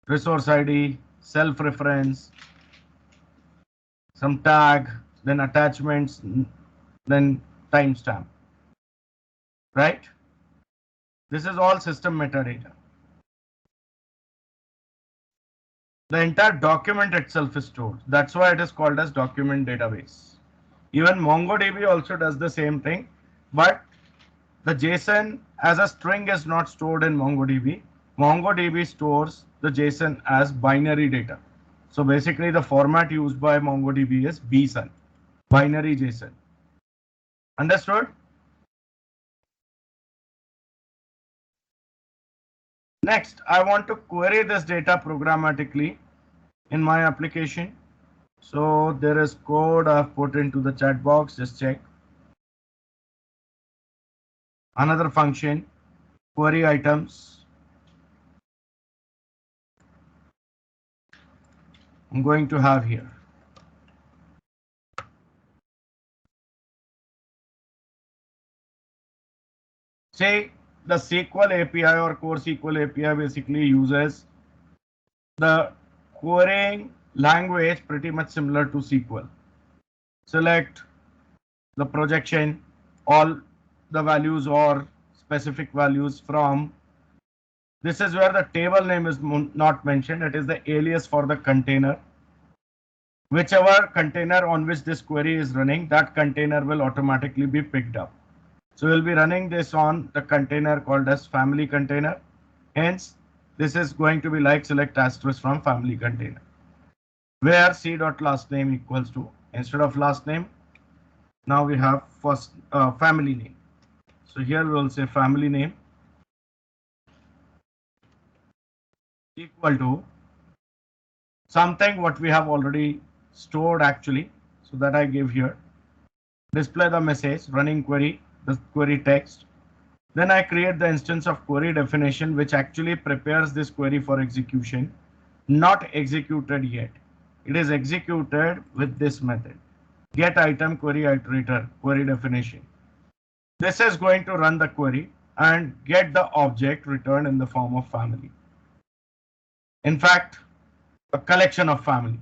B: Resource ID, self-reference, some tag, then attachments, then timestamp. Right? This is all system metadata. The entire document itself is stored. That's why it is called as document database. Even MongoDB also does the same thing, but the JSON as a string is not stored in MongoDB. MongoDB stores the JSON as binary data. So basically the format used by MongoDB is BSON, binary JSON. Understood? Next, I want to query this data programmatically in my application. So there is code I've put into the chat box. Just check. Another function, query items. I'm going to have here. Say the SQL API or core SQL API basically uses the querying language pretty much similar to SQL. Select the projection, all the values or specific values from. This is where the table name is not mentioned. It is the alias for the container. Whichever container on which this query is running, that container will automatically be picked up. So we'll be running this on the container called as family container. Hence, this is going to be like select asterisk from family container, where c.last name equals to, instead of last name, now we have first family name. So here we will say family name equal to something what we have already stored actually. So that I give here. Display the message running query, the query text. Then I create the instance of query definition, which actually prepares this query for execution, not executed yet. It is executed with this method. Get item query iterator, query definition. This is going to run the query and get the object returned in the form of family. In fact, a collection of family.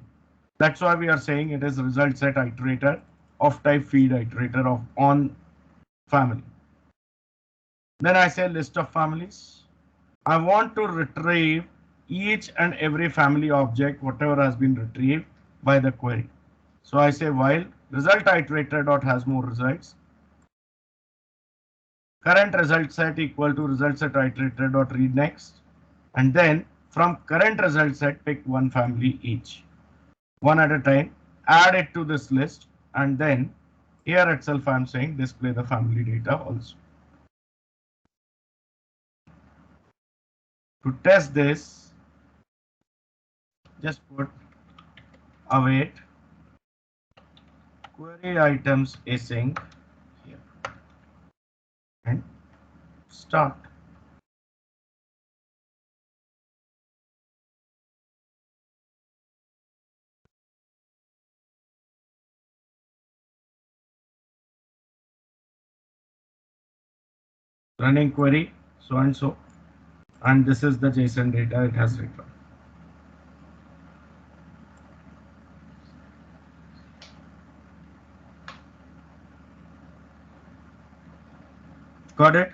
B: That's why we are saying it is result set iterator of type feed iterator of on family. Then I say list of families. I want to retrieve each and every family object, whatever has been retrieved by the query. So I say while result iterator dot has more results, current result set equal to result set iterator dot read next, and then from current result set pick one family each, one at a time, add it to this list, and then here itself I'm saying display the family data also. To test this, just put await query items async here and start. Running query so and so, and this is the JSON data it has returned. Got it?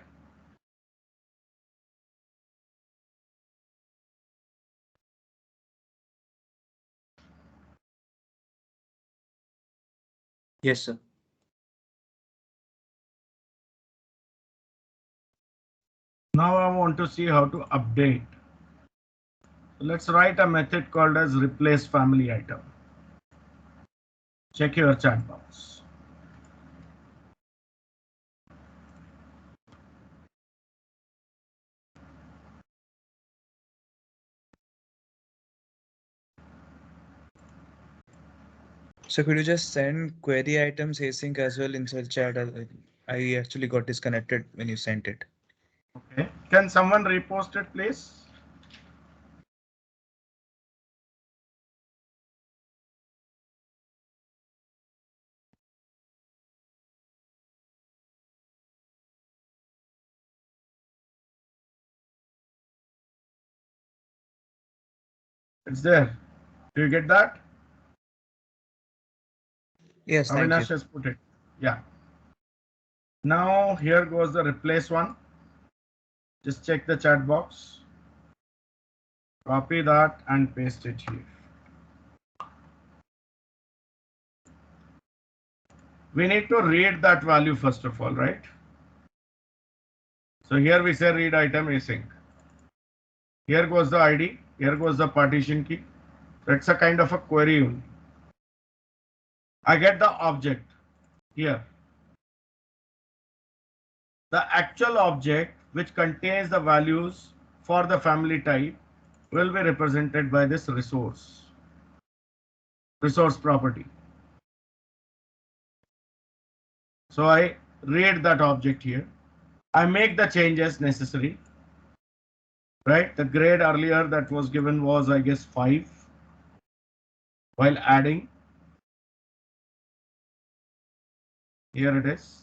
D: Yes, sir.
B: Now I want to see how to update. Let's write a method called as replace family item. Check your chat box.
D: So could you just send query items async as well inside chat? I actually got disconnected when you sent it.
B: Okay. Can someone repost it, please? It's there. Do you get that?
D: Yes, thank
B: Avinash
D: you.
B: has put it. Yeah. Now here goes the replace one. Just check the chat box. Copy that and paste it here. We need to read that value first of all, right? So here we say read item async. Here goes the ID. Here goes the partition key. That's a kind of a query only. I get the object here. The actual object which contains the values for the family type will be represented by this resource property. So I read that object here. I make the changes necessary. Right? The grade earlier that was given was, I guess, 5. While adding, here it is.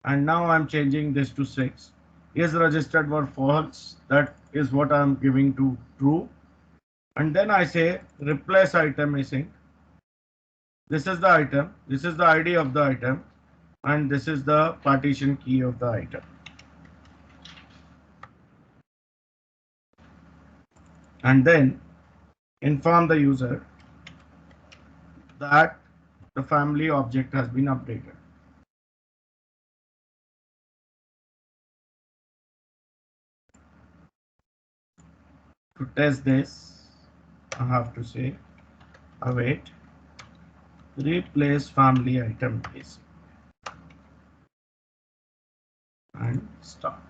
B: And now I'm changing this to 6. Is registered for false. That is what I'm giving to true. And then I say replace item missing. This is the item. This is the ID of the item. And this is the partition key of the item. And then inform the user that the family object has been updated. To test this, I have to say await replace family item basic and start.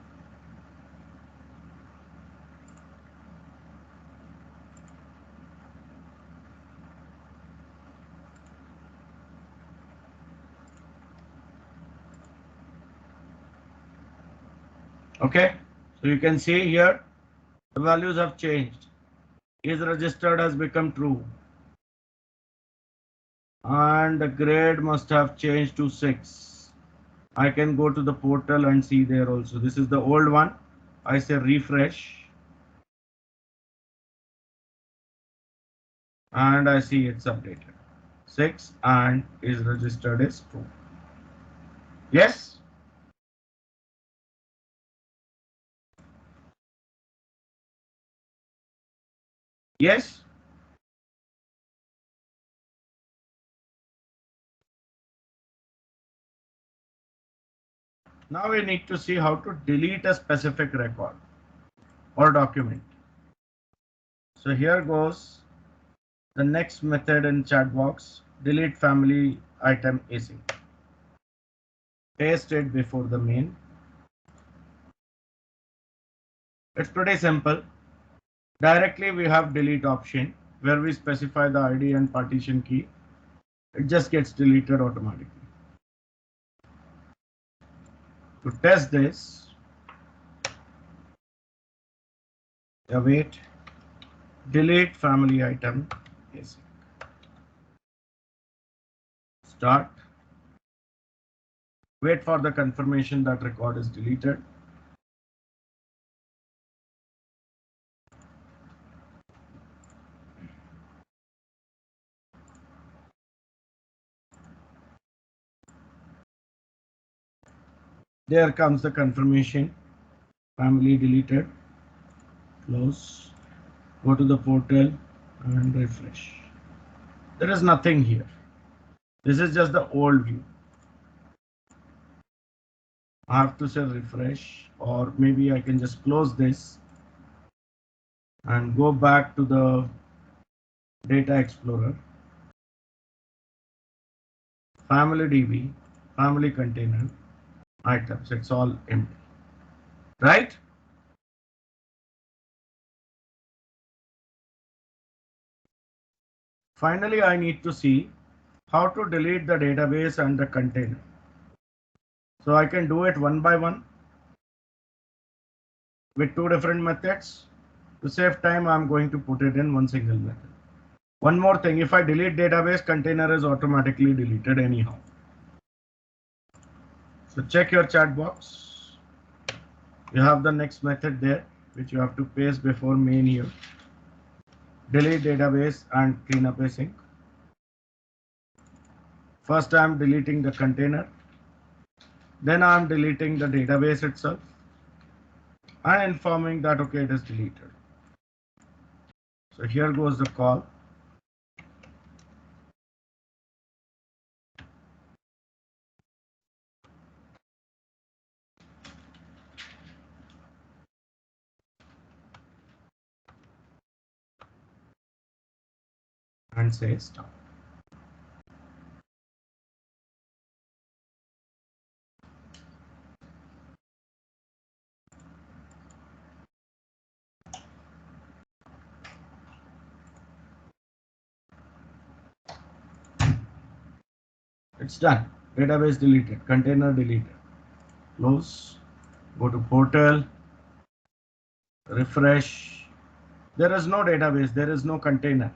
B: Okay, so you can see here the values have changed. Is registered has become true, and the grade must have changed to 6. I can go to the portal and see there also. This is the old one. I say refresh, and I see it's updated 6 and is registered as true. Yes. Yes. Now we need to see how to delete a specific record or document. So here goes the next method in chat box, delete family item async. Paste it before the main. It's pretty simple. Directly we have delete option where we specify the ID and partition key. It just gets deleted automatically. To test this, await delete family item async. Start. Wait for the confirmation that record is deleted. There comes the confirmation. Family deleted. Close. Go to the portal and refresh. There is nothing here. This is just the old view. I have to say refresh, or maybe I can just close this and go back to the data explorer. Family DB, family container, items. It's all empty. Right? Finally, I need to see how to delete the database and the container. So I can do it one by one with 2 different methods. To save time, I'm going to put it in one single method. One more thing, if I delete database, container is automatically deleted anyhow. So check your chat box. You have the next method there, which you have to paste before main here. Delete database and clean up async. First, I'm deleting the container. Then I'm deleting the database itself and informing that okay, it is deleted. So here goes the call. And say stop. It's done. Database deleted, container deleted. Close, go to portal, refresh. There is no database, there is no container.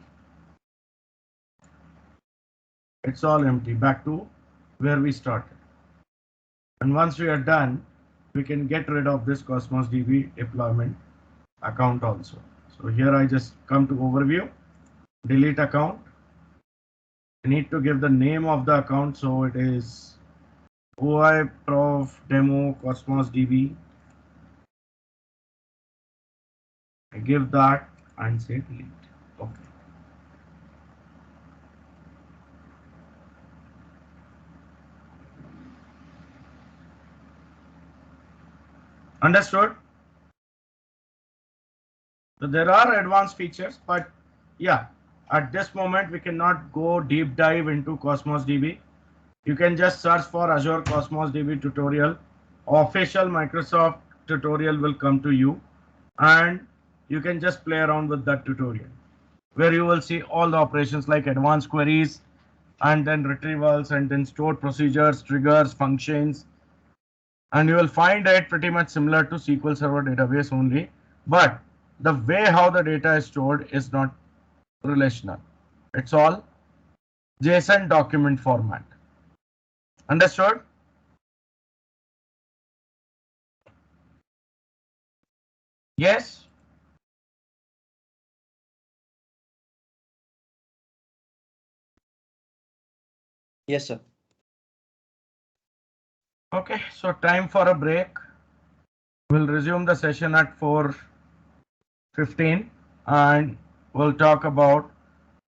B: It's all empty. Back to where we started. And once we are done, we can get rid of this Cosmos DB deployment account also. So here I just come to overview, delete account. I need to give the name of the account, so it is OI Prof Demo Cosmos DB. I give that and say delete. Okay. Understood? So there are advanced features, but yeah, at this moment we cannot go deep dive into Cosmos DB. You can just search for Azure Cosmos DB tutorial. Official Microsoft tutorial will come to you, and you can just play around with that tutorial, where you will see all the operations like advanced queries, and then retrievals, and then stored procedures, triggers, functions, and you will find it pretty much similar to SQL Server database only, but the way how the data is stored is not relational. It's all JSON document format. Understood? Yes?
G: Yes, sir.
B: Okay, so time for a break. We'll resume the session at 4:15 and we'll talk about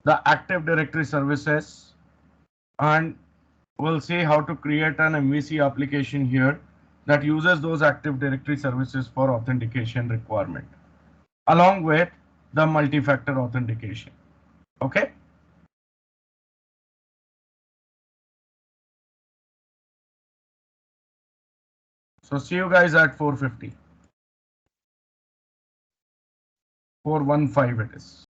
B: the Active Directory services, and we'll see how to create an MVC application here that uses those Active Directory services for authentication requirement, along with the multi-factor authentication. Okay? So see you guys at 4:50. 4:15 it is.